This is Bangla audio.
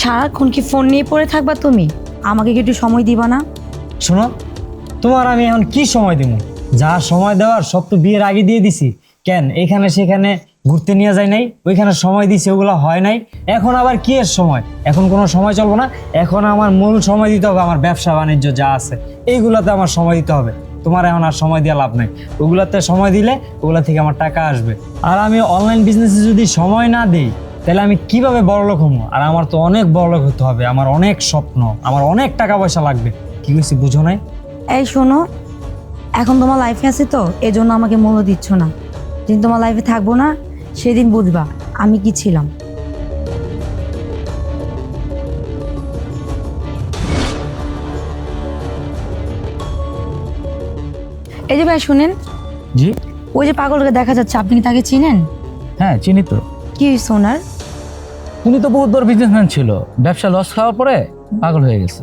সারাক্ষণ কি ফোন নিয়ে পড়ে থাকবা তুমি? আমাকে কি একটু সময় দিবা না? শোনো, তোমার আমি এখন কি সময় দিব? যা সময় দেওয়ার সব তো বিয়ের আগে দিয়ে দিছি। কেন এখানে সেখানে ঘুরতে নিয়ে যায় নাই? ওইখানে সময় দিছি, ওগুলো হয় নাই। এখন আবার কি এর সময়? এখন কোনো সময় চলবো না। এখন আমার মূল সময় দিতে হবে আমার ব্যবসা বাণিজ্য যা আছে এইগুলাতে আমার সময় দিতে হবে। তোমার এখন আর সময় দেওয়া লাভ নাই। ওগুলাতে সময় দিলে ওগুলা থেকে আমার টাকা আসবে। আর আমি অনলাইন বিজনেসে যদি সময় না দিই তাহলে আমি কিভাবে বড়লোক হবো? আর আমার তো অনেক বড়লোক হতে হবে, আমার অনেক স্বপ্ন, আমার অনেক টাকা পয়সা লাগবে। কি কইছি বুঝো নাই? এই শোনো, এখন তোমার লাইফে আছে তো এই জন্য আমাকে মূল্য দিচ্ছ না। যেদিন তোমার লাইফে থাকবো না সেদিন বুঝবা আমি কি ছিলাম। এই যে ভাই শুনেন, জি। ওই যে পাগলকে দেখা যাচ্ছে, আপনি কি তাকে চিনেন? হ্যাঁ চিনি তো। কি হয়েছে ওনার? উনি তো বহুত বড় বিজনেসম্যান ছিল, ব্যবসা লস খাওয়ার পরে পাগল হয়ে গেছে।